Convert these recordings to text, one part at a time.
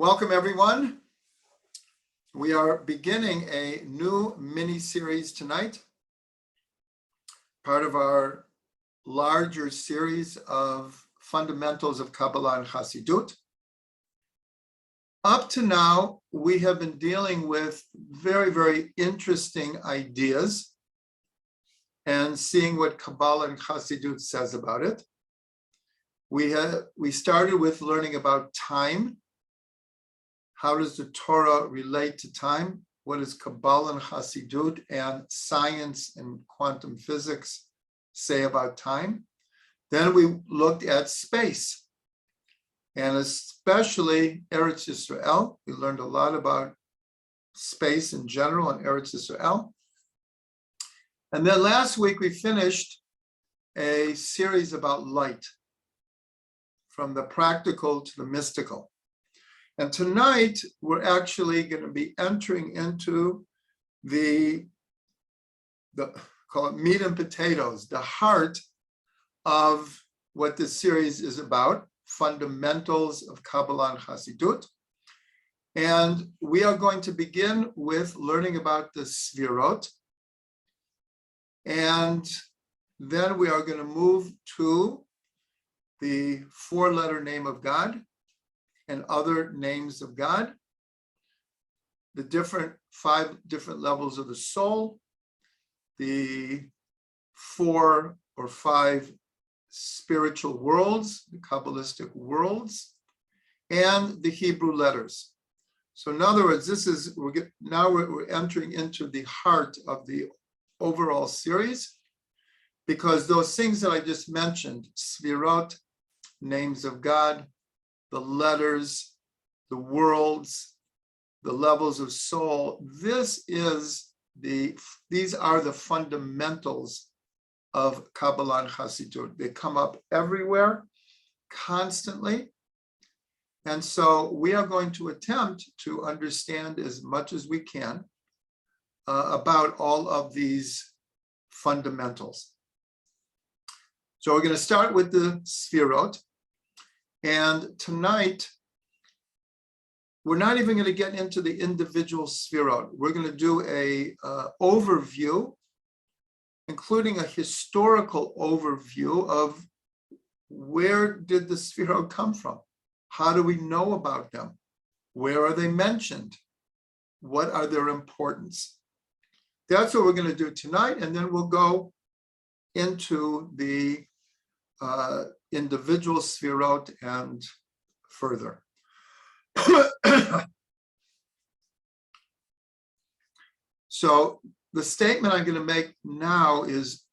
Welcome, everyone. We are beginning a new mini-series tonight, part of our larger series of fundamentals of Kabbalah and Chassidut. Up to now, we have been dealing with very, very interesting ideas and seeing what Kabbalah and Chassidut says about it. We started with learning about time. How does the Torah relate to time? What does Kabbalah and Chassidut and science and quantum physics say about time? Then we looked at space, and especially Eretz Yisrael. We learned a lot about space in general and Eretz Yisrael. And then last week we finished a series about light, from the practical to the mystical. And tonight, we're actually going to be entering into the call it meat and potatoes, the heart of what this series is about, fundamentals of Kabbalah and Chassidut. And we are going to begin with learning about the Sefirot. And then we are going to move to the four-letter name of God and other names of God, the five different levels of the soul, the 4 or 5 spiritual worlds, the Kabbalistic worlds, and the Hebrew letters. So in other words, we're entering into the heart of the overall series, because those things that I just mentioned, Sefirot, names of God, the letters, the worlds, the levels of soul, these are the fundamentals of Kabbalah and Chassidut. They come up everywhere, constantly. And so we are going to attempt to understand as much as we can about all of these fundamentals. So we're going to start with the Sefirot. And tonight, we're not even going to get into the individual Sefirot. We're going to do a overview, including a historical overview of where did the Sefirot come from? How do we know about them? Where are they mentioned? What are their importance? That's what we're going to do tonight, and then we'll go into the individual Sefirot and further. So the statement I'm going to make now is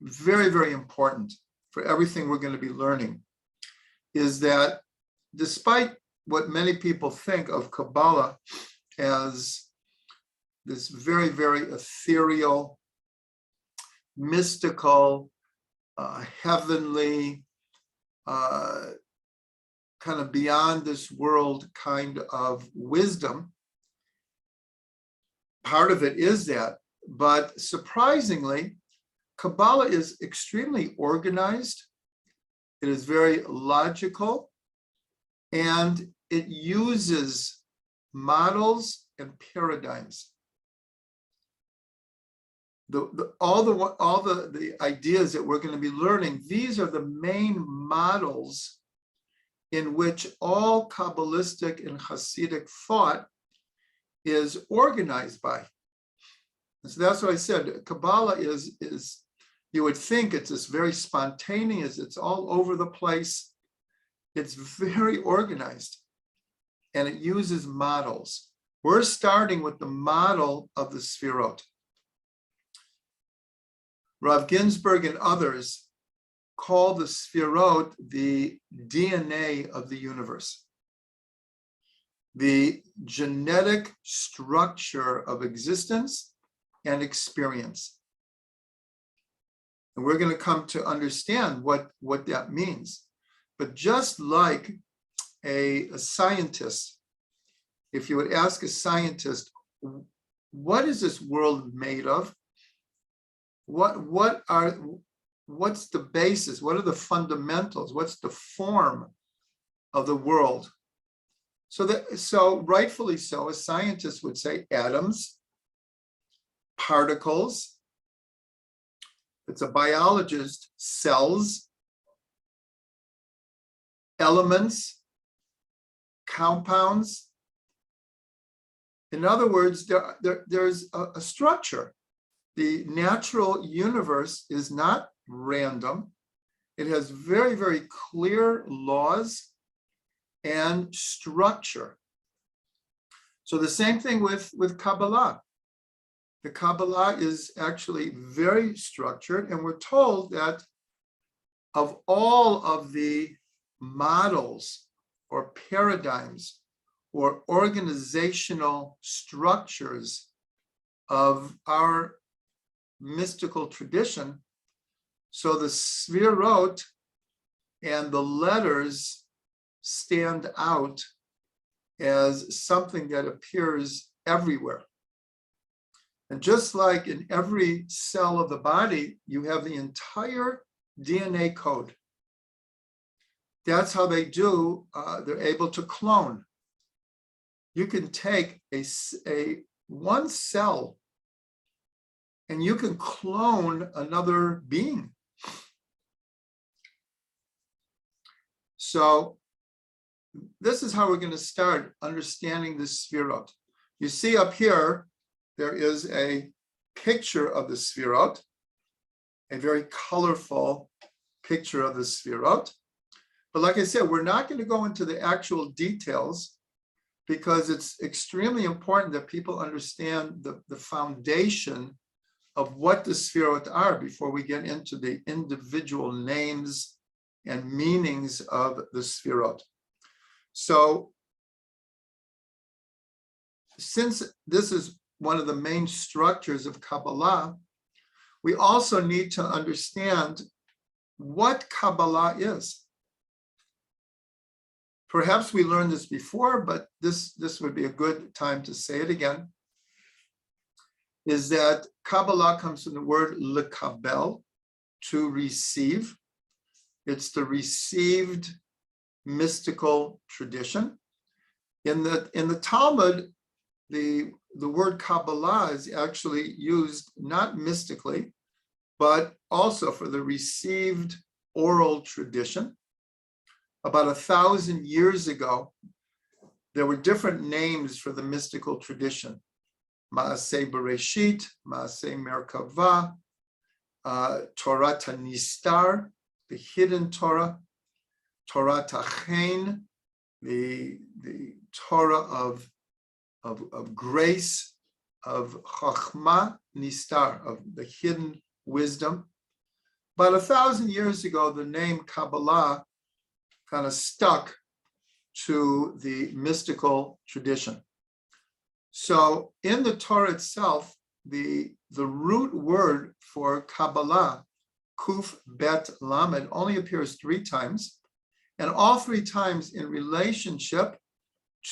very, very important for everything we're going to be learning, is that despite what many people think of Kabbalah as this very, very ethereal, mystical, heavenly, kind of beyond this world kind of wisdom. Part of it is that, but surprisingly, Kabbalah is extremely organized. It is very logical, and it uses models and paradigms. All the ideas that we're going to be learning, these are the main models in which all Kabbalistic and Hasidic thought is organized by. And so that's what I said. Kabbalah is you would think it's this very spontaneous, it's all over the place. It's very organized, and it uses models. We're starting with the model of the Sefirot. Rav Ginsburg and others call the Sefirot the DNA of the universe, the genetic structure of existence and experience. And we're going to come to understand what that means. But just like a scientist, if you would ask a scientist, what is this world made of? What's the basis? What are the fundamentals? What's the form of the world? So rightfully so, a scientist would say atoms, particles. It's a biologist, cells, elements, compounds. In other words, there's a structure. The natural universe is not random. It has very, very clear laws and structure. So the same thing with Kabbalah. The Kabbalah is actually very structured, and we're told that of all of the models or paradigms or organizational structures of our mystical tradition, so the Sefirot and the letters stand out as something that appears everywhere. And just like in every cell of the body, you have the entire DNA code. That's how they do, they're able to clone. You can take one cell and you can clone another being. So this is how we're going to start understanding the Sefirot. You see up here, there is a picture of the Sefirot, a very colorful picture of the Sefirot. But like I said, we're not going to go into the actual details because it's extremely important that people understand the foundation of what the Sefirot are before we get into the individual names and meanings of the Sefirot. So since this is one of the main structures of Kabbalah, we also need to understand what Kabbalah is. Perhaps we learned this before, but this would be a good time to say it again, is that Kabbalah comes from the word lekabel, to receive. It's the received mystical tradition. In the Talmud, the word Kabbalah is actually used not mystically, but also for the received oral tradition. About 1,000 years ago, there were different names for the mystical tradition. Maaseh Bereshit, Maaseh Merkavah, Torah Nistar, the hidden Torah, Torah Tachen, the Torah of grace, of Chachma Nistar, of the hidden wisdom. About 1,000 years ago, the name Kabbalah kind of stuck to the mystical tradition. So in the Torah itself, the root word for Kabbalah, Kuf Bet Lamed, only appears 3 times, and all 3 times in relationship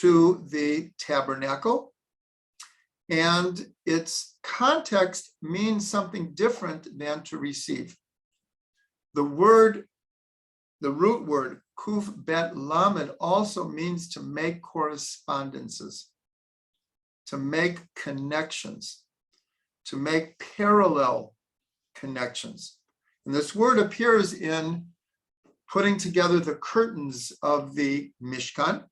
to the tabernacle. And its context means something different than to receive. The root word, Kuf Bet Lamed, also means to make correspondences, to make connections, to make parallel connections. And this word appears in putting together the curtains of the Mishkan,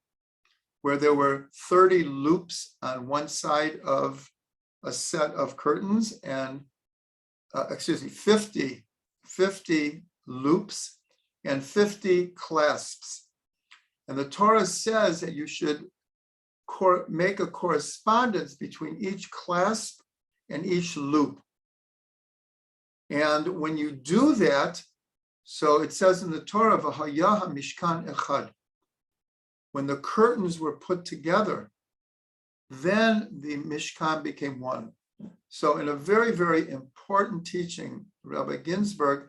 where there were 30 loops on one side of a set of curtains, and 50 loops and 50 clasps. And the Torah says that you should make a correspondence between each clasp and each loop. And when you do that, so it says in the Torah, V'haya Mishkan Echad, when the curtains were put together, then the Mishkan became one. So in a very, very important teaching, Rabbi Ginsburg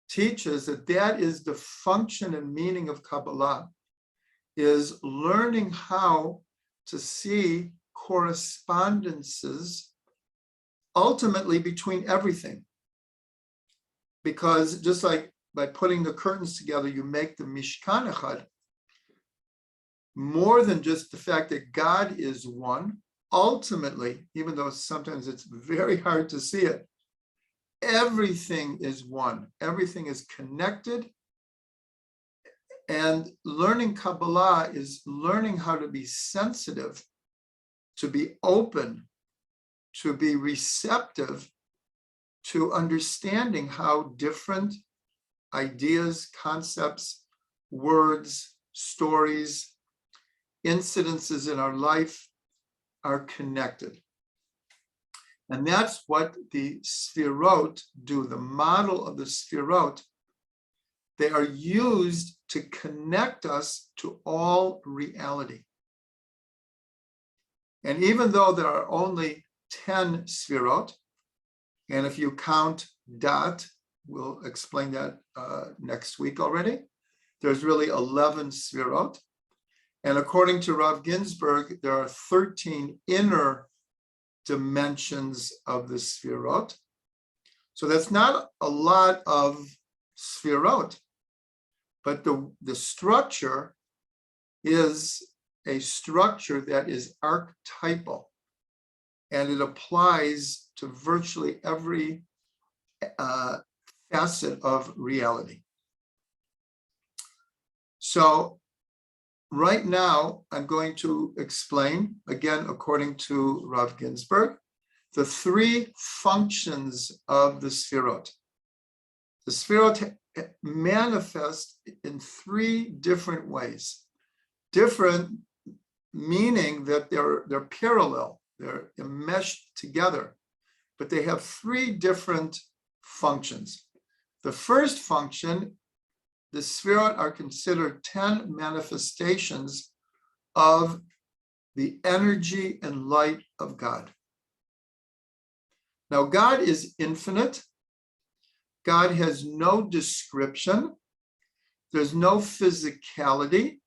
teaches that is the function and meaning of Kabbalah, is learning how to see correspondences ultimately between everything. Because just like by putting the curtains together, you make the Mishkan Echad. more than just the fact that God is one. Ultimately, even though sometimes it's very hard to see it, everything is one. Everything is connected. And learning Kabbalah is learning how to be sensitive, to be open, to be receptive to understanding how different ideas, concepts, words, stories, incidences in our life are connected. And that's what the Sefirot do. The model of the Sefirot, they are used to connect us to all reality. And even though there are only 10 Sefirot, and if you count Dot, we'll explain that next week already, there's really 11 Sefirot. And according to Rav Ginsburg, there are 13 inner dimensions of the Sefirot. So that's not a lot of Sefirot, but the structure is a structure that is archetypal, and it applies to virtually every facet of reality. So right now, I'm going to explain, again, according to Rav Ginsburg, the three functions of the Sefirot. The Sefirot manifest in three different ways. Different meaning that they're parallel, they're enmeshed together, but they have three different functions. The first function, the Sefirot are considered 10 manifestations of the energy and light of God. Now, God is infinite. God has no description. There's no physicality.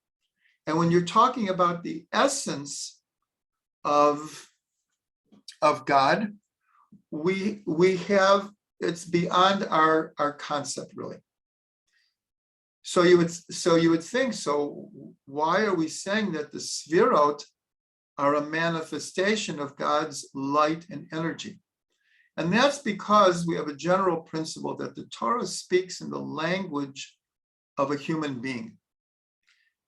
And when you're talking about the essence of God, we have, it's beyond our concept, really. So you would think, so why are we saying that the Sefirot are a manifestation of God's light and energy? And that's because we have a general principle that the Torah speaks in the language of a human being.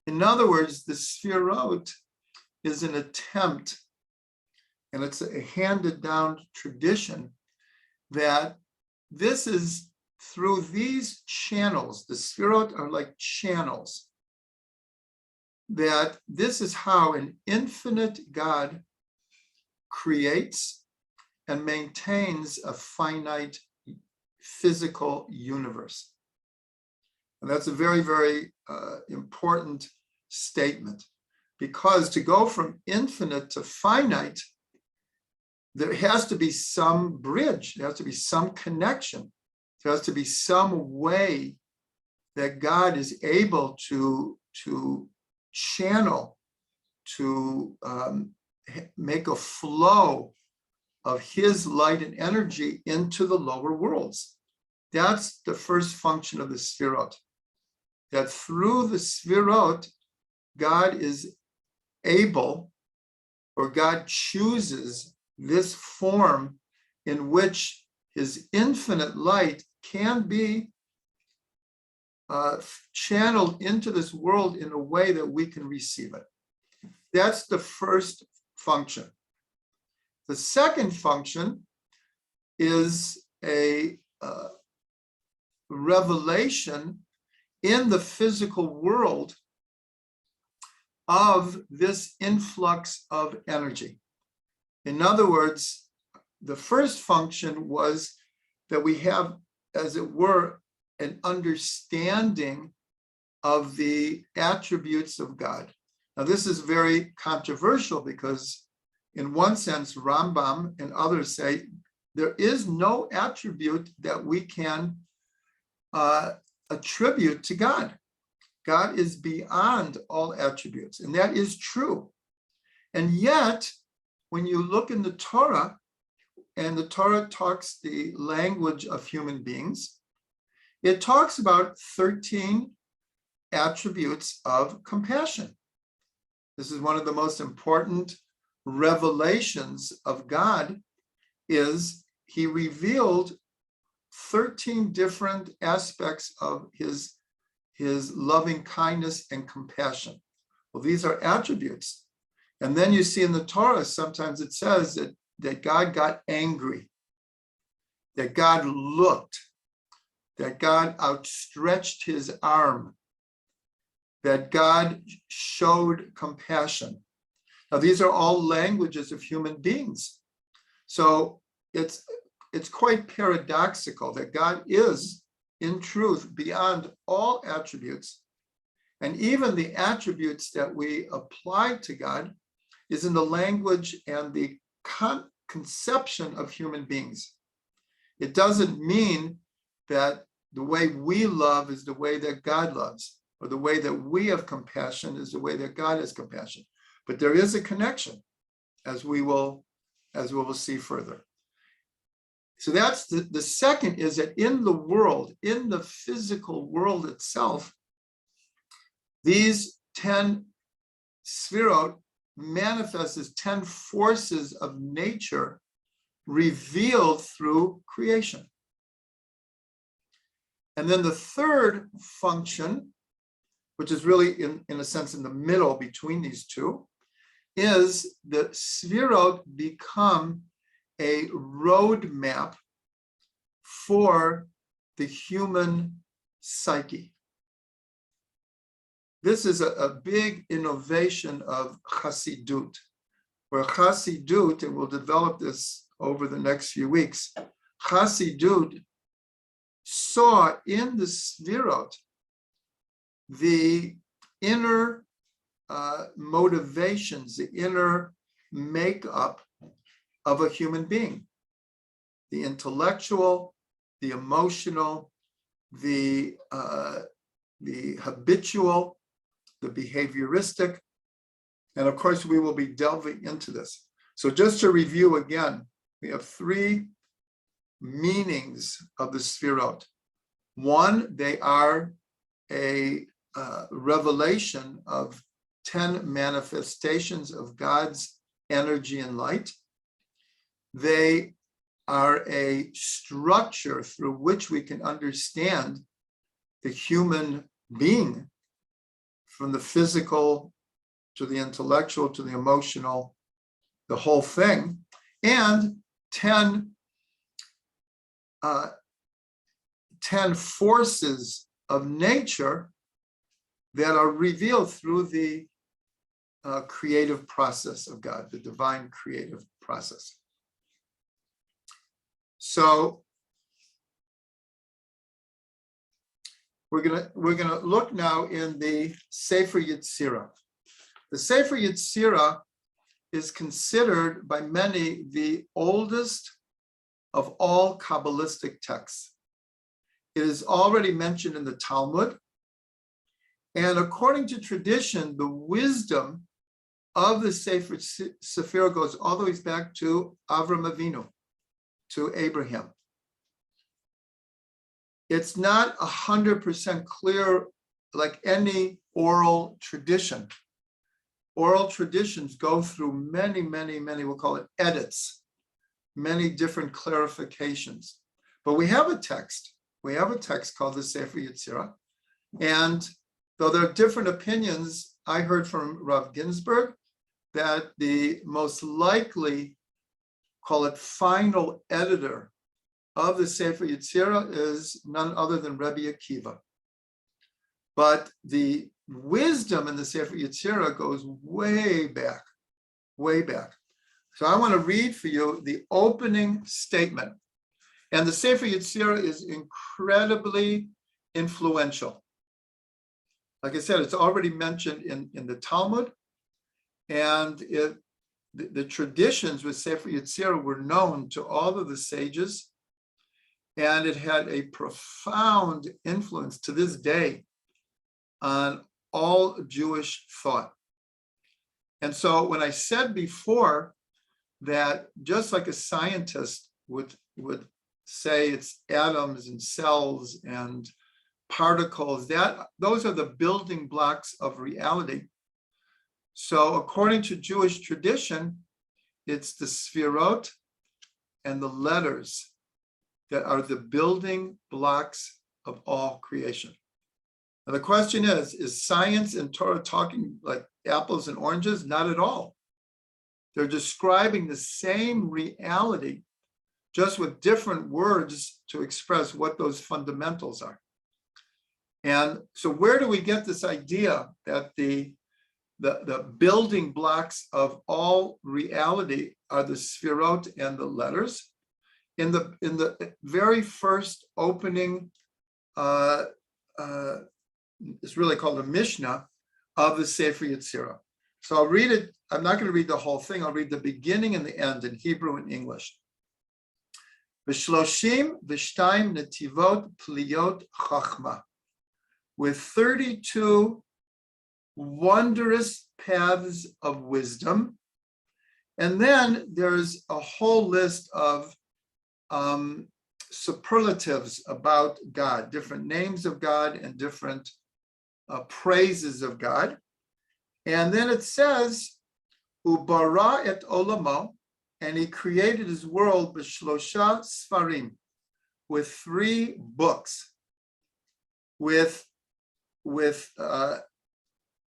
In other words, the Sefirot is an attempt, and it's a handed down tradition, that this is through these channels, the Sefirot are like channels, that this is how an infinite God creates and maintains a finite physical universe. And that's a very, very important statement, because to go from infinite to finite, there has to be some bridge, there has to be some connection, there has to be some way that God is able to channel, to make a flow of his light and energy into the lower worlds. That's the first function of the Sefirot. That through the Sefirot, God is able, or God chooses this form in which his infinite light can be channeled into this world in a way that we can receive it. That's the first function. The second function is a revelation in the physical world of this influx of energy. In other words, the first function was that we have, as it were, an understanding of the attributes of God. Now, this is very controversial because, in one sense, Rambam and others say there is no attribute that we can attribute to God. God is beyond all attributes, and that is true. And yet, when you look in the Torah, and the Torah talks the language of human beings, it talks about 13 attributes of compassion. This is one of the most important revelations of God, is he revealed 13 different aspects of his loving kindness and compassion. Well, these are attributes. And then you see in the Torah, sometimes it says that God got angry, that God looked, that God outstretched his arm, that God showed compassion. Now, these are all languages of human beings. So it's quite paradoxical that God is, in truth, beyond all attributes. And even the attributes that we apply to God is in the language and the conception of human beings. It doesn't mean that the way we love is the way that God loves, or the way that we have compassion is the way that God has compassion. But there is a connection, as we will see further. So that's the second, is that in the world, in the physical world itself, these 10 Sefirot manifest as 10 forces of nature revealed through creation. And then the third function, which is really in a sense in the middle between these two, is the Sefirot become a roadmap for the human psyche. This is a big innovation of Chassidut, where Chassidut, and we'll develop this over the next few weeks, Chassidut saw in the Sefirot the inner motivations, the inner makeup of a human being, the intellectual, the emotional, the habitual, the behavioristic, and of course we will be delving into this. So just to review again, we have three meanings of the Sefirot. One, they are a revelation of 10 manifestations of God's energy and light. They are a structure through which we can understand the human being, from the physical to the intellectual to the emotional, the whole thing, and 10 forces of nature that are revealed through the creative process of God, the divine creative process. So we're gonna look now in the Sefer Yetzirah. The Sefer Yetzirah is considered by many the oldest of all Kabbalistic texts. It is already mentioned in the Talmud, and according to tradition, the wisdom of the Sefer Yetzirah goes all the way back to Avram Avinu, to Abraham. It's not 100% clear, like any oral tradition. Oral traditions go through many, we'll call it edits, many different clarifications. But we have a text. We have a text called the Sefer Yetzirah. And though there are different opinions, I heard from Rav Ginsburg that the most likely, call it final editor of the Sefer Yetzirah is none other than Rabbi Akiva. But the wisdom in the Sefer Yetzirah goes way back, way back. So I want to read for you the opening statement. And the Sefer Yetzirah is incredibly influential. Like I said, it's already mentioned in the Talmud, and the traditions with Sefer Yetzirah were known to all of the sages, and it had a profound influence to this day on all Jewish thought. And so when I said before that just like a scientist would say it's atoms and cells and particles, that those are the building blocks of reality, So according to Jewish tradition, it's the Sefirot and the letters that are the building blocks of all creation. Now the question is science and Torah talking like apples and oranges? Not at all. They're describing the same reality, just with different words to express what those fundamentals are. And so where do we get this idea that the building blocks of all reality are the Sefirot and the letters? In the very first opening, it's really called a Mishnah of the Sefer Yetzirah. So I'll read it. I'm not going to read the whole thing. I'll read the beginning and the end in Hebrew and English. V'shloshim v'shtayim netivot pliyot chachma, with 32 wondrous paths of wisdom. And then there's a whole list of superlatives about God, different names of God and different praises of God. And then it says, Ubara et olamo, and he created his world b'shlosha sfarim, with 3 books, with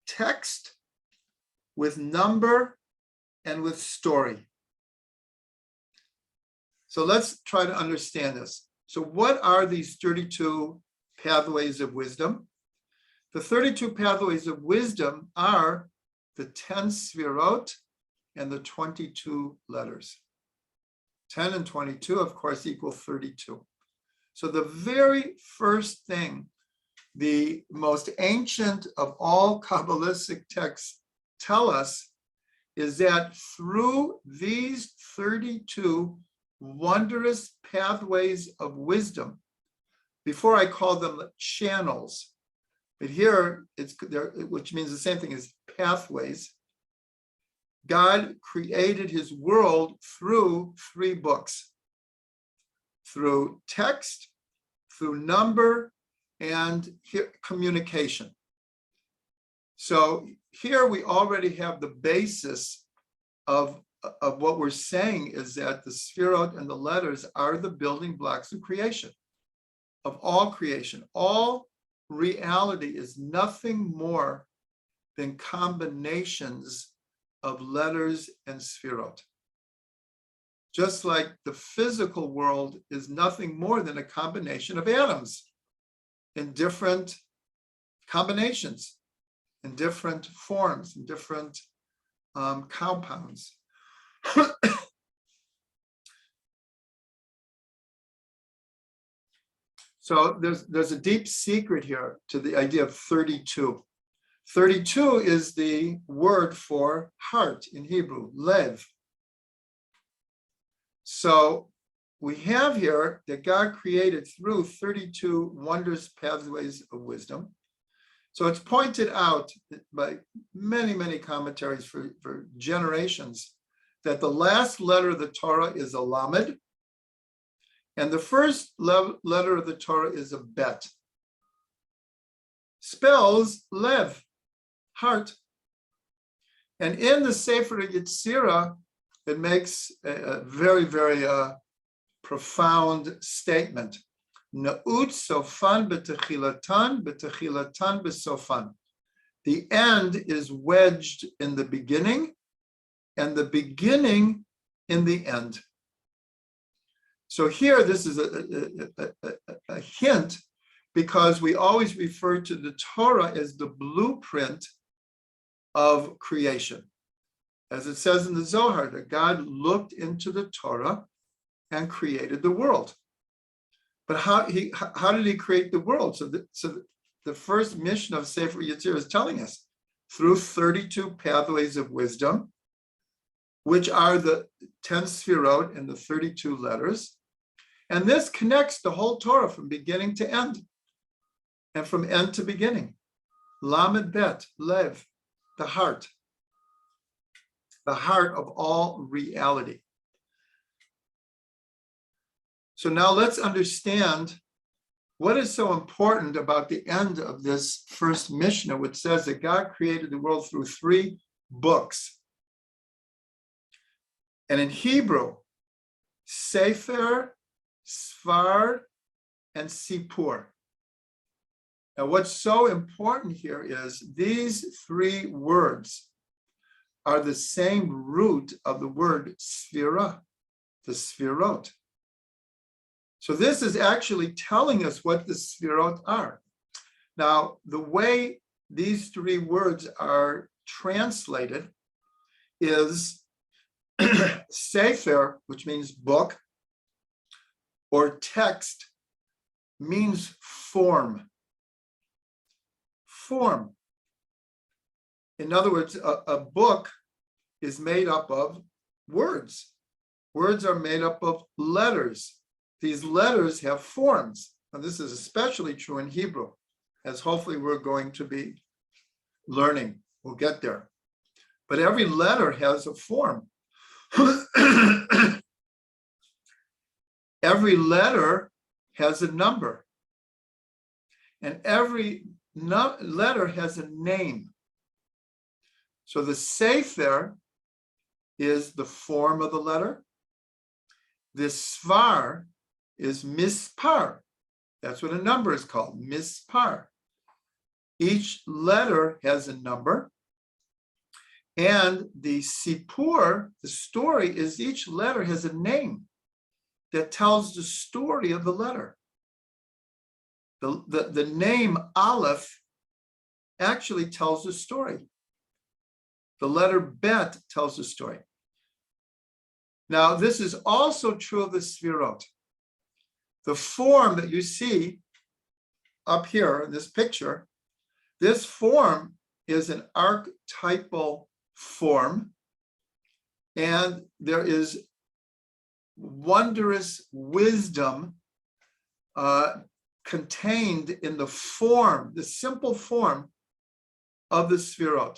text, with number, and with story. So let's try to understand this. So what are these 32 pathways of wisdom? The 32 pathways of wisdom are the 10 Sefirot and the 22 letters. 10 and 22, of course, equal 32. So the very first thing, the most ancient of all Kabbalistic texts tell us is that through these 32 wondrous pathways of wisdom, before I call them channels, but here it's there, which means the same thing as pathways, God created his world through 3 books, through text, through number, and communication. So here we already have the basis of what we're saying is that the Sefirot and the letters are the building blocks of creation, of all creation. All reality is nothing more than combinations of letters and Sefirot. Just like the physical world is nothing more than a combination of atoms in different combinations, in different forms, in different compounds. So there's a deep secret here to the idea of 32. 32 is the word for heart in Hebrew, lev. So we have here that God created through 32 wondrous pathways of wisdom. So it's pointed out by many, many commentaries for generations that the last letter of the Torah is a lamed, and the first letter of the Torah is a bet. Spells lev, heart. And in the Sefer Yetzirah, it makes a very, very profound statement. Na'ut sofan betechilatan besofan. The end is wedged in the beginning, and the beginning in the end. So here, this is a hint, because we always refer to the Torah as the blueprint of creation. As it says in the Zohar, that God looked into the Torah and created the world. But how did he create the world? So the first mission of Sefer Yetzirah is telling us through 32 pathways of wisdom, which are the 10 Sefirot and the 32 letters. And this connects the whole Torah from beginning to end and from end to beginning. Lamed bet, lev, the heart of all reality. So now let's understand what is so important about the end of this first Mishnah, which says that God created the world through 3 books. And in Hebrew, Sefer, Sfar, and Sipur. Now, what's so important here is these three words are the same root of the word Sefirah, the Sefirot. So this is actually telling us what the Sefirot are. Now, the way these three words are translated is Sefer, which means book, or text, means form. Form. In other words, a book is made up of words. Words are made up of letters. These letters have forms. And this is especially true in Hebrew, as hopefully we're going to be learning. We'll get there. But every letter has a form. Every letter has a number. And every letter has a name. So the Sefer is the form of the letter. The Sfar is mispar. That's what a number is called, mispar. Each letter has a number. And the Sipur, the story, is each letter has a name that tells the story of the letter. The name Aleph actually tells the story. The letter Bet tells the story. Now, this is also true of the Sefirot. The form that you see up here in this picture, this form is an archetypal form, and there is wondrous wisdom contained in the form, the simple form of the Sefirot.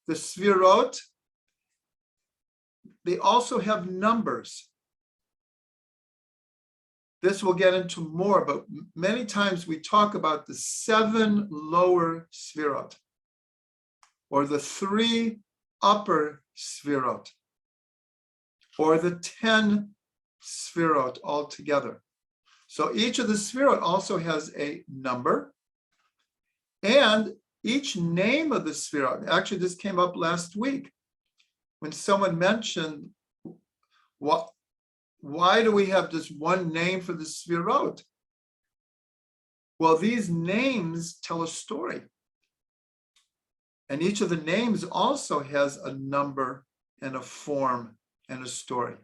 The Sefirot, they also have numbers. This we'll get into more, but many times we talk about the 7 lower Sefirot, or the 3 upper Sefirot, or the 10 Sefirot altogether. So each of the Sefirot also has a number, and each name of the Sefirot, actually this came up last week when someone mentioned, why do we have just one name for the Sefirot? Well, these names tell a story. And each of the names also has a number and a form and a story.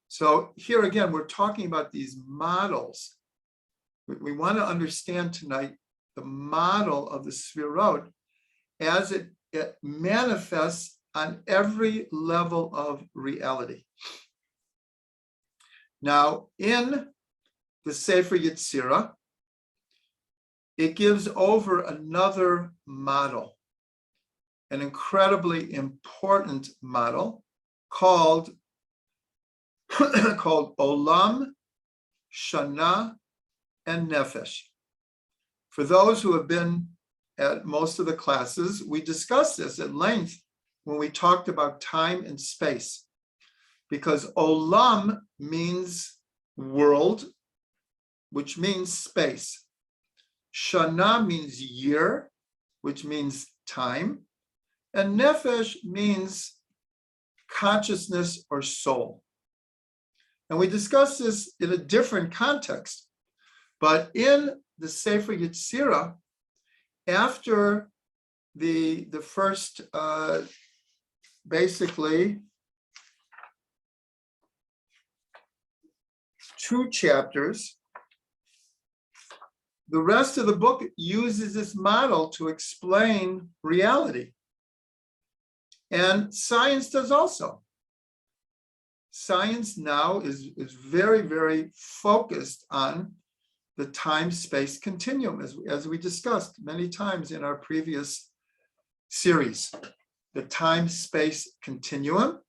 So here again, we're talking about these models. We want to understand tonight the model of the Sefirot as it manifests on every level of reality. Now, in the Sefer Yetzirah, it gives over another model, an incredibly important model called Olam, Shana, and Nefesh. For those who have been at most of the classes, we discussed this at length when we talked about time and space, because Olam means world, which means space. Shana means year, which means time. And Nefesh means consciousness or soul. And we discussed this in a different context. But in the Sefer Yetzirah, after the first, basically, 2 chapters, the rest of the book uses this model to explain reality. And science does also. Science now is very, very focused on the time-space continuum, as we discussed many times in our previous series, the time-space continuum.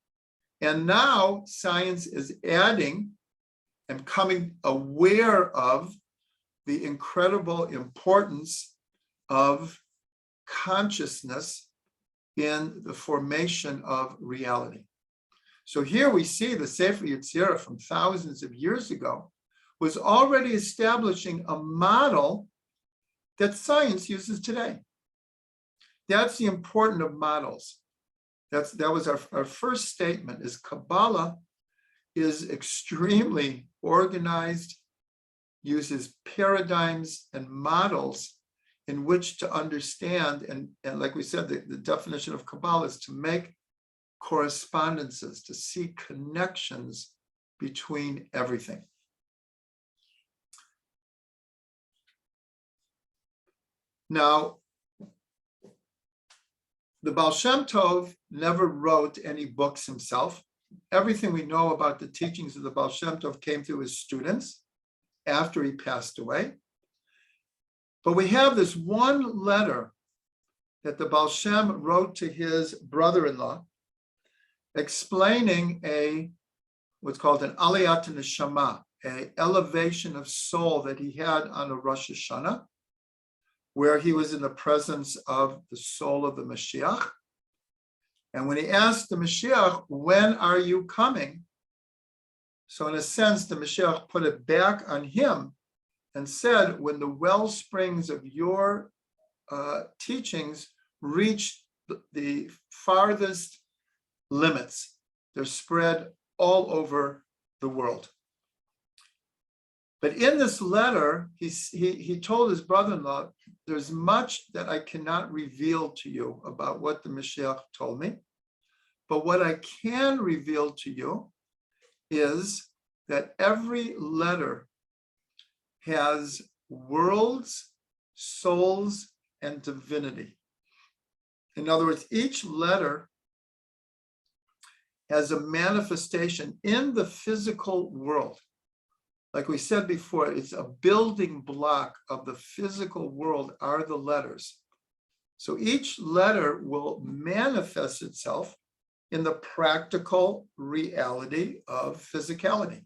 And now science is adding and coming aware of the incredible importance of consciousness in the formation of reality. So here we see the Sefer Yetzirah from thousands of years ago was already establishing a model that science uses today. That's the importance of models. That was our first statement, is Kabbalah is extremely organized, uses paradigms and models in which to understand, and like we said, the definition of Kabbalah is to make correspondences, to see connections between everything. Now, the Baal Shem Tov never wrote any books himself. Everything we know about the teachings of the Baal Shem Tov came through his students after he passed away. But we have this one letter that the Baal Shem wrote to his brother-in-law, explaining what's called an aliyat neshama, an elevation of soul that he had on a Rosh Hashanah, where he was in the presence of the soul of the Mashiach. And when he asked the Mashiach, when are you coming? So in a sense, the Mashiach put it back on him and said, when the well springs of your teachings reach the farthest limits, they're spread all over the world. But in this letter, he told his brother-in-law, there's much that I cannot reveal to you about what the Mashiach told me. But what I can reveal to you is that every letter has worlds, souls, and divinity. In other words, each letter has a manifestation in the physical world. Like we said before, it's a building block of the physical world are the letters. So each letter will manifest itself in the practical reality of physicality.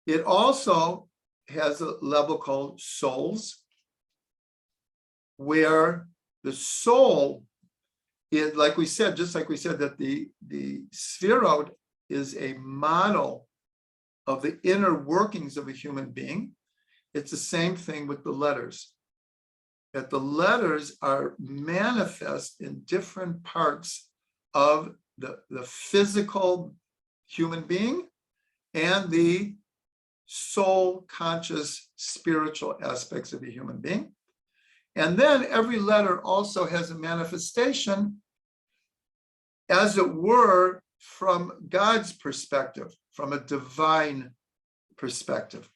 It also has a level called souls, where the soul is, like we said, just like we said that the Sefirot is a model of the inner workings of a human being. It's the same thing with the letters, that the letters are manifest in different parts of the physical human being and the soul, conscious, spiritual aspects of a human being. And then every letter also has a manifestation, as it were, from God's perspective, from a divine perspective.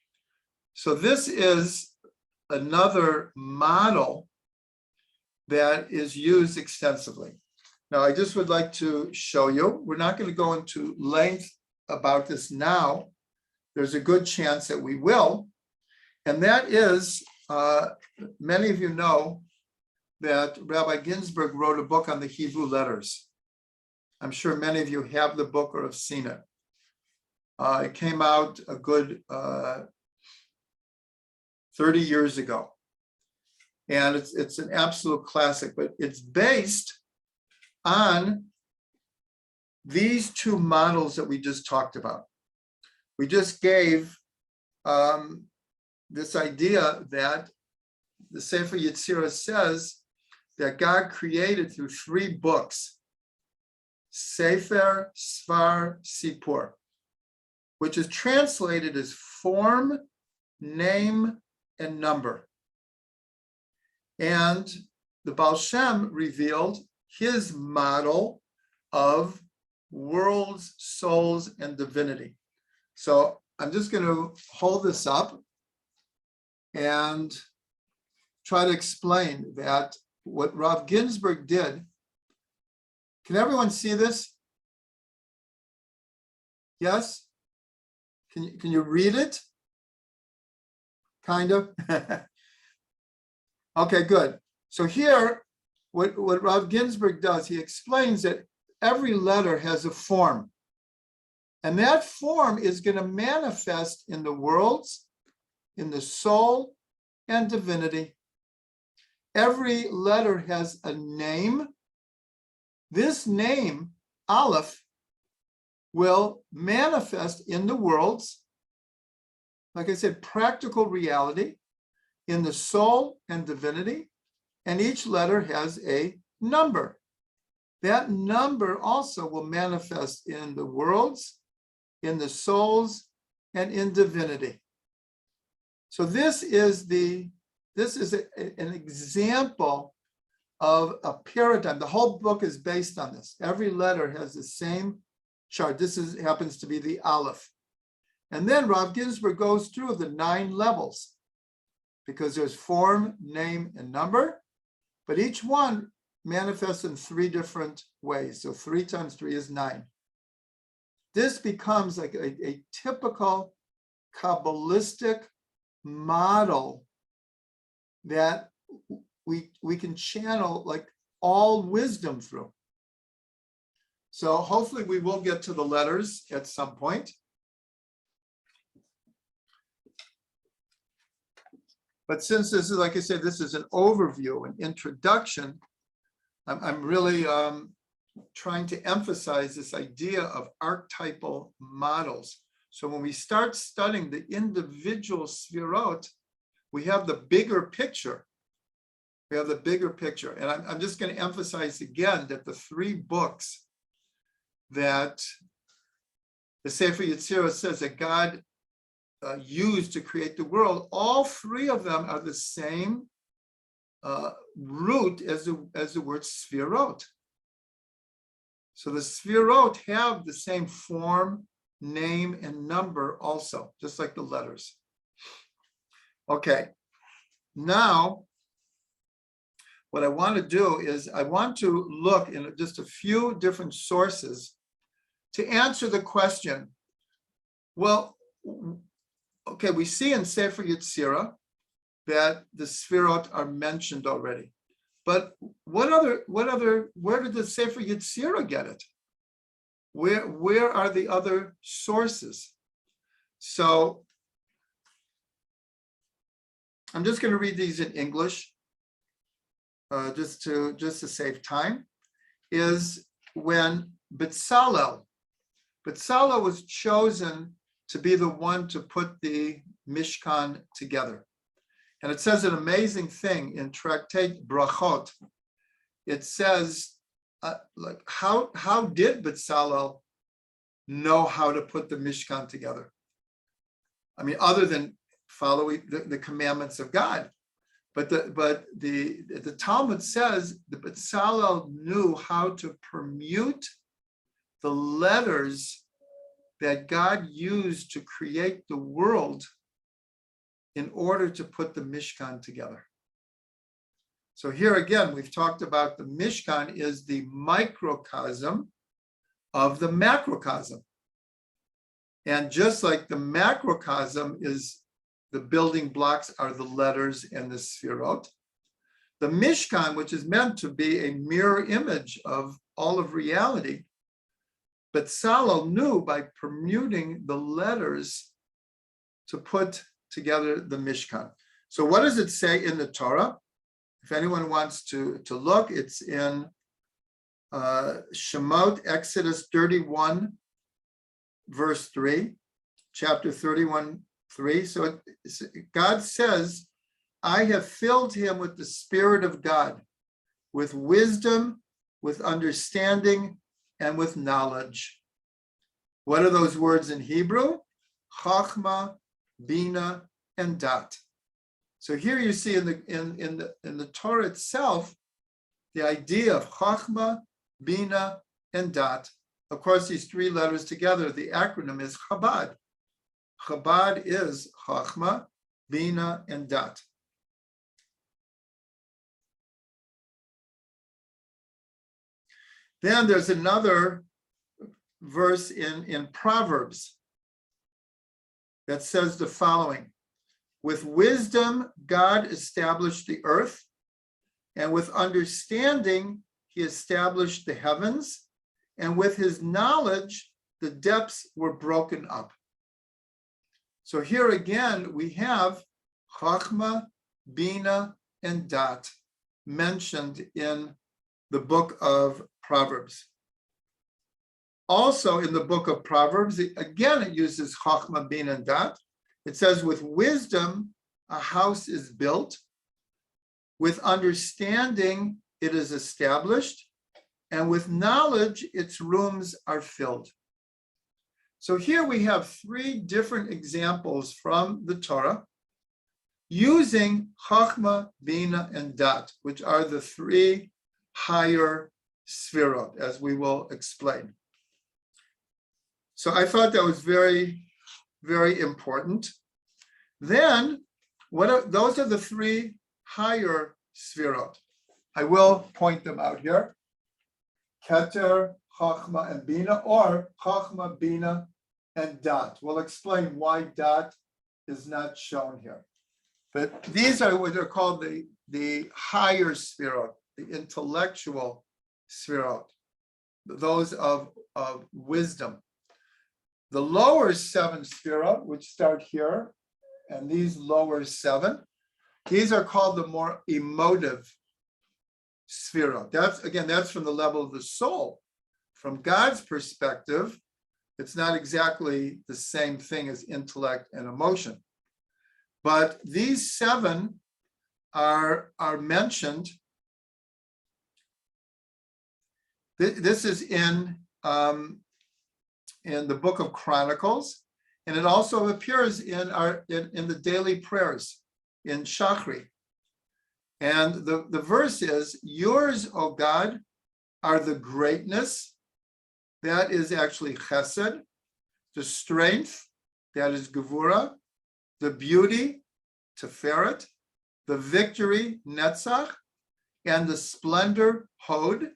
So this is another model that is used extensively. Now, I just would like to show you, we're not going to go into length about this now. There's a good chance that we will. And that is, many of you know that Rabbi Ginsburg wrote a book on the Hebrew letters. I'm sure many of you have the book or have seen it. It came out a good 30 years ago. And it's an absolute classic, but it's based on these two models that we just talked about. We just gave this idea that the Sefer Yetzirah says that God created through three books, Sefer, Svar, Sipur, which is translated as form, name, and number. And the Baal Shem revealed his model of worlds, souls, and divinity. So I'm just going to hold this up and try to explain that what Rav Ginsburg did. Can everyone see this? Yes? Can you read it? Kind of? Okay, good. So here, what Rav Ginsburg does, he explains that every letter has a form. And that form is going to manifest in the worlds, in the soul, and divinity. Every letter has a name, This name, Aleph, will manifest in the worlds, like I said, practical reality, in the soul and divinity, and each letter has a number. That number also will manifest in the worlds, in the souls, and in divinity. So this is an example of a paradigm. The whole book is based on this. Every letter has the same chart. Happens to be the Aleph. And then Rav Ginsburg goes through the 9 levels, because there's form, name, and number, but each one manifests in 3 different ways. So 3 times 3 is 9. This becomes like a typical Kabbalistic model that we can channel like all wisdom through. So hopefully we will get to the letters at some point. But since this is, like I said, this is an overview, an introduction, I'm really trying to emphasize this idea of archetypal models. So when we start studying the individual Sefirot, we have the bigger picture. We have the bigger picture. And I'm just going to emphasize again that the 3 books that the Sefer Yetzirah says that God used to create the world, all 3 of them are the same root as the word Sefirot. So the Sefirot have the same form, name, and number also, just like the letters. Okay, now what I want to do is I want to look in just a few different sources to answer the question, well, okay, we see in Sefer Yetzirah that the Sefirot are mentioned already. But where did the Sefer Yetzirah get it? Where are the other sources? So I'm just going to read these in English, just to save time. Is when Bezalel was chosen to be the one to put the Mishkan together. And it says an amazing thing in Tractate Brachot. It says, like, how did Bezalel know how to put the Mishkan together? I mean, other than following the commandments of God. But the Talmud says that Bezalel knew how to permute the letters that God used to create the world in order to put the Mishkan together. So here again, we've talked about the Mishkan is the microcosm of the macrocosm. And just like the macrocosm is the building blocks are the letters and the Sefirot, the Mishkan, which is meant to be a mirror image of all of reality, Bezalel knew by permuting the letters to put together the Mishkan. So what does it say in the Torah? If anyone wants to look, it's in Shemot, Exodus 31, verse 3, chapter 31, 3. So God says, I have filled him with the Spirit of God, with wisdom, with understanding, and with knowledge. What are those words in Hebrew? Chachma, Bina, and Dat. So here you see in the Torah itself the idea of Chachma, Bina, and Dat. Of course, these 3 letters together, the acronym is Chabad. Chabad is Chachma, Bina, and Dat. Then there's another verse in Proverbs that says the following: with wisdom, God established the earth, and with understanding, he established the heavens, and with his knowledge, the depths were broken up. So here again, we have Chachma, Bina, and Dat mentioned in the book of Proverbs. Also in the book of Proverbs, again, it uses Chachma, Bina, and Dat. It says, with wisdom, a house is built. With understanding, it is established. And with knowledge, its rooms are filled. So here we have three different examples from the Torah using Chachma, Bina, and Dat, which are the three higher Sefirot, as we will explain. So I thought that was very, very important. Then, those are the three higher Sefirot. I will point them out here. Keter, Chachma, and Bina, or Chachma, Bina, and Dat. We'll explain why Dat is not shown here. But these are what are called the higher Sefirot, the intellectual Sefirot, those of wisdom. The lower seven Sefirot, which start here, and these lower seven, these are called the more emotive Sefirot. That's from the level of the soul. From God's perspective, it's not exactly the same thing as intellect and emotion. But these seven are mentioned. This is in the book of Chronicles, and it also appears in the daily prayers in Shachri. And the verse is, yours, O God, are the greatness, that is actually chesed, the strength, that is gevura, the beauty, teferet, the victory, netzach, and the splendor, hod,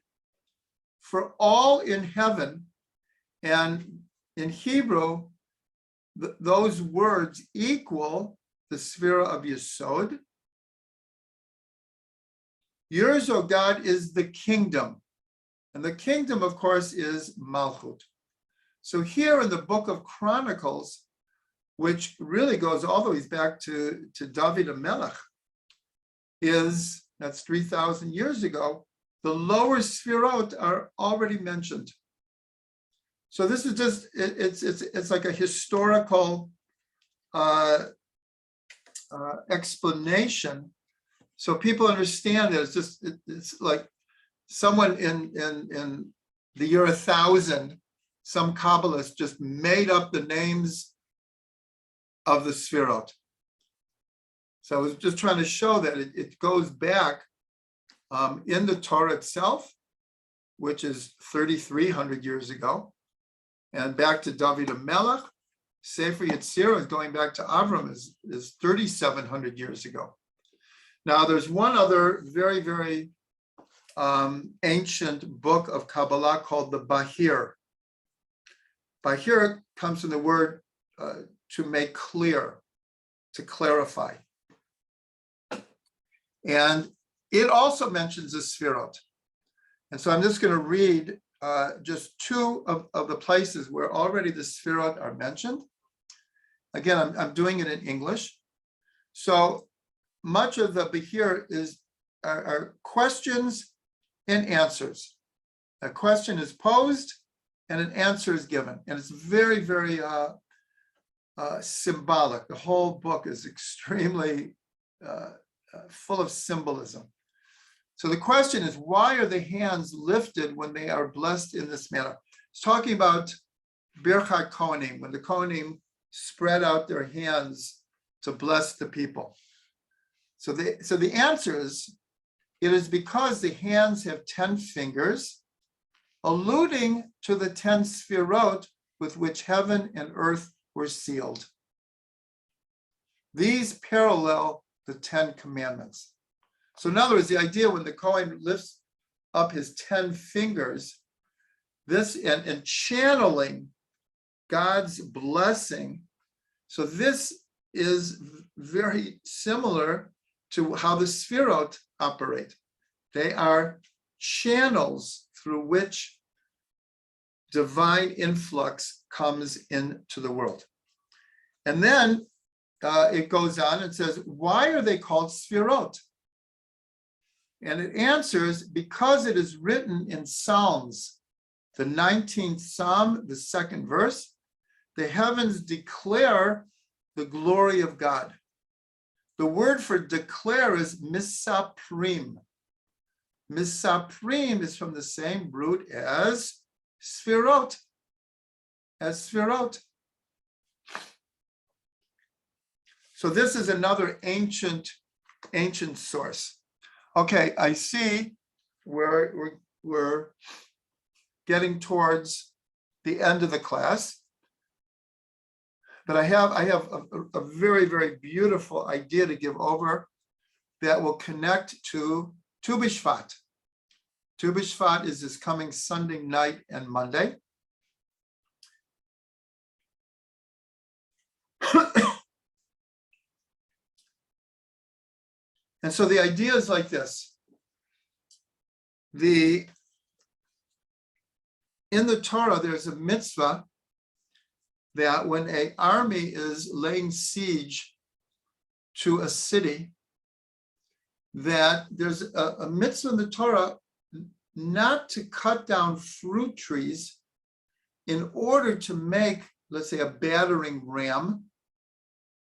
for all in heaven. And in Hebrew, those words equal the Sefirah of Yesod. Yours, O God, is the kingdom. And the kingdom, of course, is Malchut. So here in the book of Chronicles, which really goes all the way back to David HaMelech, that's 3,000 years ago, the lower Sefirot are already mentioned. So this is just, it's like a historical explanation, so people understand that it's like someone in the year 1000, some Kabbalists just made up the names of the Sefirot. So I was just trying to show that it goes back in the Torah itself, which is 3,300 years ago, and back to David HaMelech. Sefer Yetzirah is going back to Avram, is 3,700 years ago. Now, there's one other very, very ancient book of Kabbalah called the Bahir. Bahir comes from the word to make clear, to clarify. And it also mentions the Sefirot. And so I'm just going to read just two of the places where already the Sefirot are mentioned. Again, I'm doing it in English. So much of the Bahir are questions and answers. A question is posed and an answer is given. And it's very, very symbolic. The whole book is extremely full of symbolism. So the question is, why are the hands lifted when they are blessed in this manner? It's talking about Birchat Kohanim, when the Kohanim spread out their hands to bless the people. So the answer is, it is because the hands have 10 fingers, alluding to the 10 Sefirot with which heaven and earth were sealed. These parallel the 10 commandments. So in other words, the idea when the Kohen lifts up his 10 fingers, this and channeling God's blessing. So this is very similar to how the Sefirot operate. They are channels through which divine influx comes into the world. And then it goes on and says, why are they called Sefirot? And it answers, because it is written in Psalms, the 19th Psalm, the second verse, the heavens declare the glory of God. The word for declare is misaprim. Misaprim is from the same root as Sefirot. So this is another ancient source. Okay, I see we're getting towards the end of the class, but I have a very, very beautiful idea to give over that will connect to Tu B'Shvat. Tu B'Shvat is this coming Sunday night and Monday. And so the idea is like this. In the Torah, there's a mitzvah that when an army is laying siege to a city, that there's a mitzvah in the Torah not to cut down fruit trees in order to make, let's say, a battering ram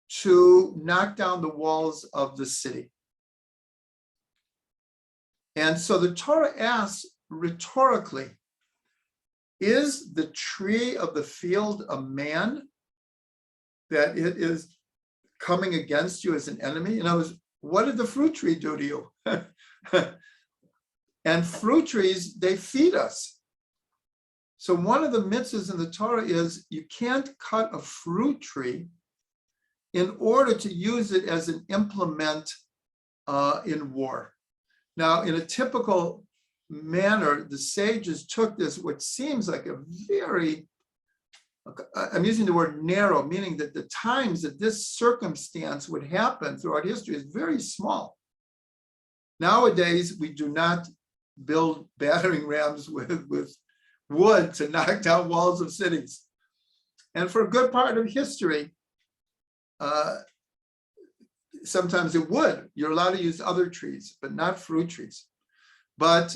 to knock down the walls of the city. And so the Torah asks rhetorically, is the tree of the field a man that it is coming against you as an enemy? In other words, what did the fruit tree do to you? And fruit trees, they feed us. So one of the mitzvahs in the Torah is you can't cut a fruit tree in order to use it as an implement in war. Now, in a typical manner, the sages took this, what seems like a very, I'm using the word narrow, meaning that the times that this circumstance would happen throughout history is very small. Nowadays, we do not build battering rams with wood to knock down walls of cities. And for a good part of history, sometimes it would. You're allowed to use other trees, but not fruit trees. But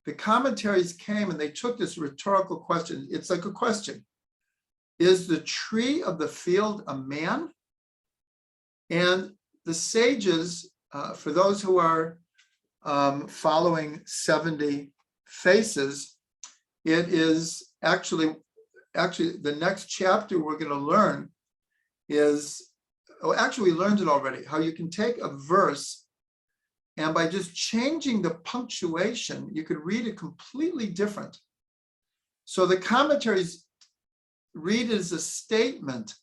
the commentaries came and they took this rhetorical question. It's like a question. Is the tree of the field a man? And the sages, for those who are following 70 Faces, it is actually the next chapter we're going to learn is, actually we learned it already, how you can take a verse and by just changing the punctuation, you could read it completely different. So the commentaries read it as a statement,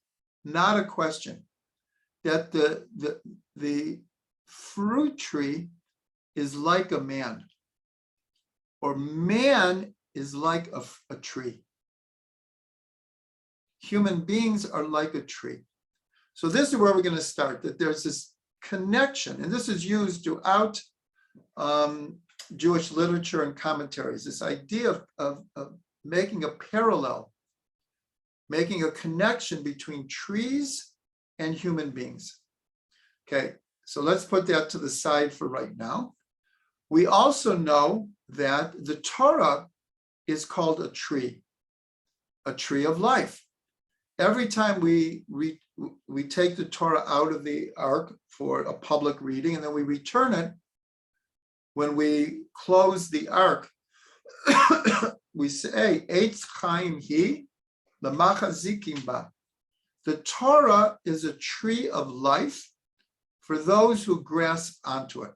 not a question, that the fruit tree is like a man, or man is like a tree. Human beings are like a tree. So this is where we're going to start, that there's this connection, and this is used throughout Jewish literature and commentaries, this idea of making a parallel, making a connection between trees and human beings. Okay, so let's put that to the side for right now. We also know that the Torah is called a tree of life. Every time we take the Torah out of the ark for a public reading, and then we return it, when we close the ark, we say, Eitz Chaim Hi L'machazikim Ba. The Torah is a tree of life for those who grasp onto it.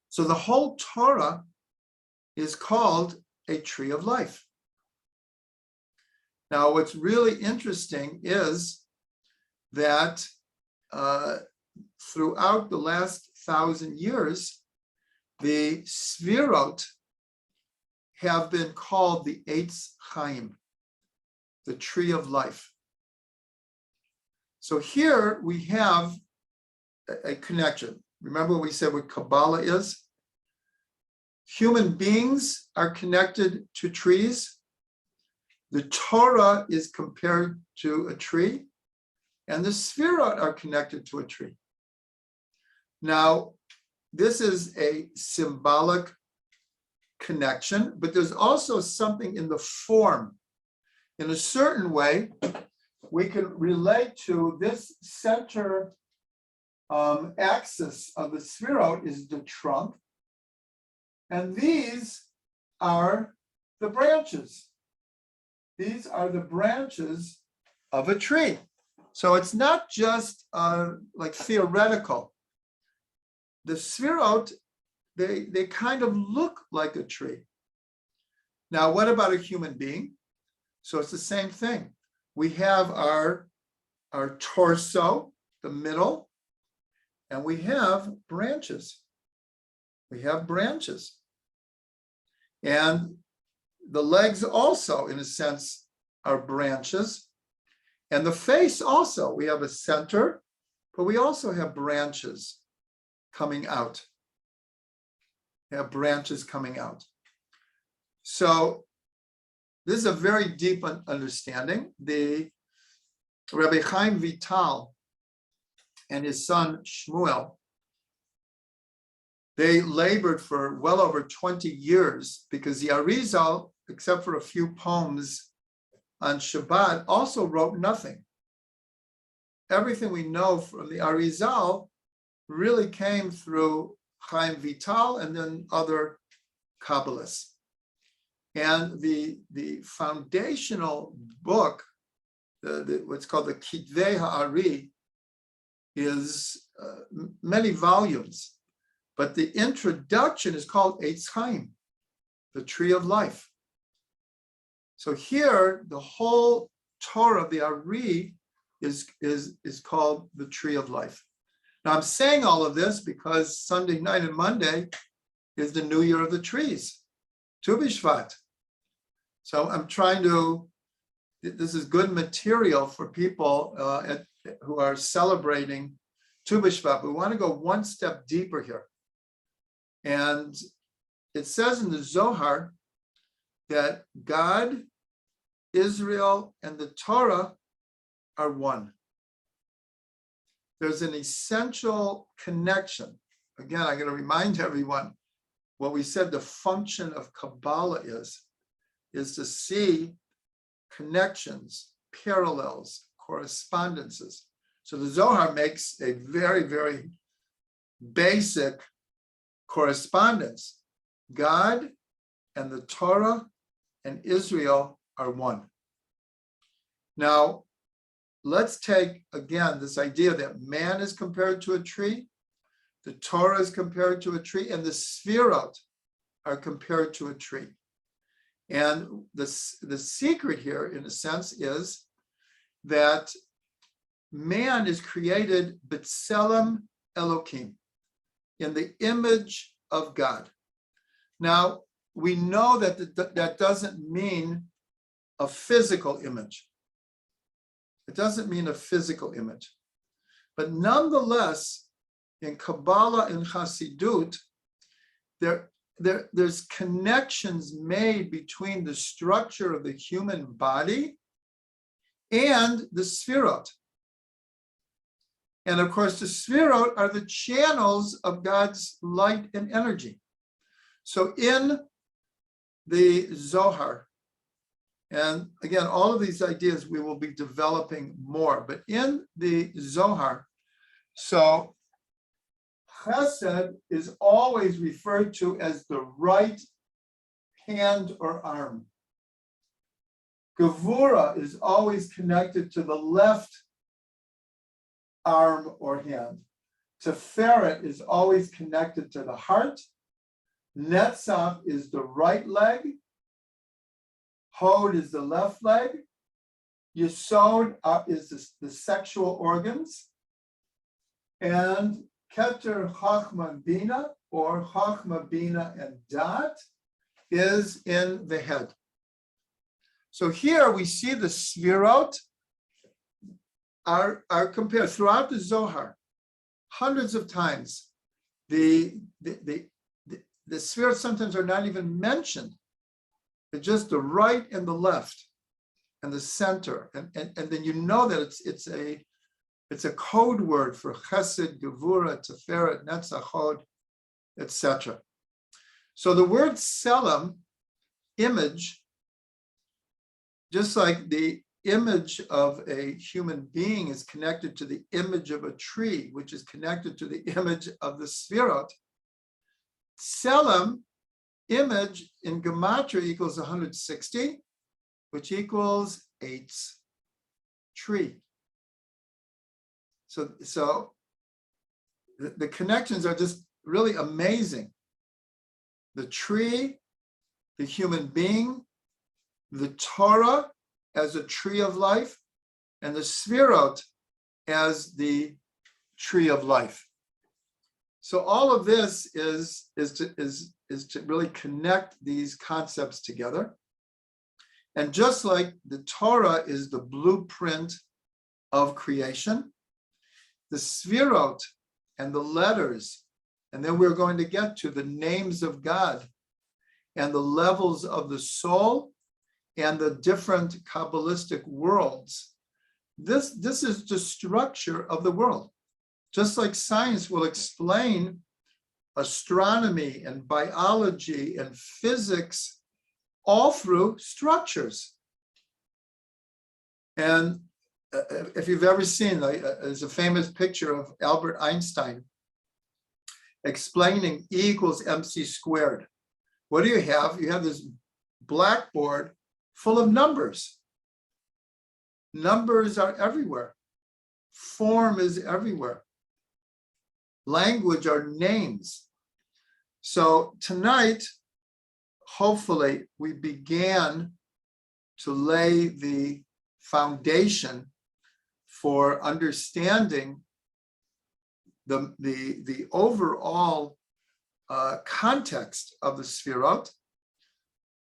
So the whole Torah is called a tree of life. Now, what's really interesting is that throughout the last 1,000 years, the Sefirot have been called the Eitz Chaim, the tree of life. So here we have a connection. Remember we said what Kabbalah is? Human beings are connected to trees. The Torah is compared to a tree, and the Sefirot are connected to a tree. Now, this is a symbolic connection, but there's also something in the form. In a certain way, we can relate to this center axis of the Sefirot is the trunk, and these are the branches. These are the branches of a tree. So it's not just like theoretical. The Sefirot, they kind of look like a tree. Now, what about a human being? So it's the same thing. We have our torso, the middle, and we have branches. We have branches. And the legs also, in a sense, are branches. And the face also, we have a center, but we also have branches coming out. We have branches coming out. So this is a very deep understanding. The Rabbi Chaim Vital and his son Shmuel, they labored for well over 20 years because the Arizal, except for a few poems on Shabbat, also wrote nothing. Everything we know from the Arizal really came through Chaim Vital and then other Kabbalists. And the foundational book, what's called the Kitvei Ha'ari, is many volumes. But the introduction is called Eitz Chaim, the tree of life. So here, the whole Torah of the Ari is called the tree of life. Now, I'm saying all of this because Sunday night and Monday is the New Year of the Trees, Tu B'Shvat. So I'm trying to, this is good material for people who are celebrating Tu B'Shvat. We want to go one step deeper here. And it says in the Zohar that God, Israel, and the Torah are one. There's an essential connection. Again, I'm going to remind everyone what we said the function of Kabbalah is to see connections, parallels, correspondences. So the Zohar makes a very, very basic correspondence. God and the Torah and Israel are one. Now, let's take again this idea that man is compared to a tree, the Torah is compared to a tree, and the Sefirot are compared to a tree. And the secret here, in a sense, is that man is created b'tselem Elokim, in the image of God. Now, we know that that doesn't mean a physical image. It doesn't mean a physical image. But nonetheless, in Kabbalah and Chassidut, there's connections made between the structure of the human body and the Sefirot. And of course, the Sefirot are the channels of God's light and energy. So in the Zohar, and again, all of these ideas we will be developing more, but in the Zohar, so Chesed is always referred to as the right hand or arm. Gevura is always connected to the left arm or hand. Tiferet is always connected to the heart. Netzach is the right leg. Hod is the left leg. Yesod is the sexual organs. And Keter, Chachma, Bina, or Chachma, Bina, and Dat is in the head. So here we see the Sefirot are compared throughout the Zohar hundreds of times. The Sefirot sometimes are not even mentioned. It's just the right and the left and the center. And then you know that it's a code word for Chesed, Gevura, Tiferet, Netzach, Hod, etc. So the word Tselem, image, just like the image of a human being is connected to the image of a tree, which is connected to the image of the Sefirot, Tselem, image in Gematria equals 160, which equals Eitz, tree. So the connections are just really amazing. The tree, the human being, the Torah as a tree of life, and the Sefirot as the tree of life. So all of this is to really connect these concepts together. And just like the Torah is the blueprint of creation, the Sefirot and the letters, and then we're going to get to the names of God and the levels of the soul and the different Kabbalistic worlds. This is the structure of the world. Just like science will explain astronomy and biology and physics all through structures. And if you've ever seen, there's a famous picture of Albert Einstein explaining E equals mc squared. What do you have? You have this blackboard full of numbers. Numbers are everywhere. Form is everywhere. Language are names. So tonight, hopefully, we began to lay the foundation for understanding the overall context of the Sefirot,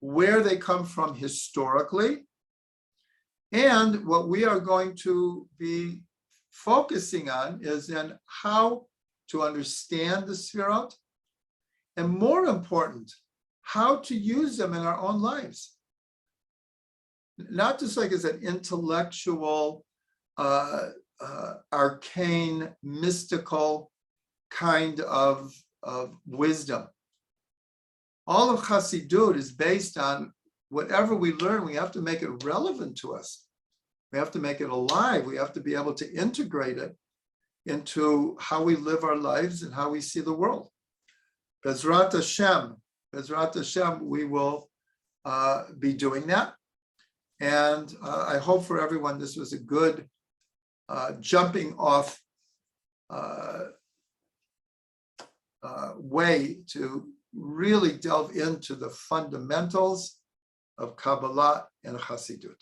where they come from historically, and what we are going to be focusing on is in how to understand the Sefirot, and more important, how to use them in our own lives. Not just like as an intellectual, arcane, mystical kind of wisdom. All of Chassidut is based on whatever we learn, we have to make it relevant to us. We have to make it alive. We have to be able to integrate it into how we live our lives and how we see the world. Bezrat Hashem, we will be doing that. And I hope for everyone this was a good jumping off way to really delve into the fundamentals of Kabbalah and Chassidut.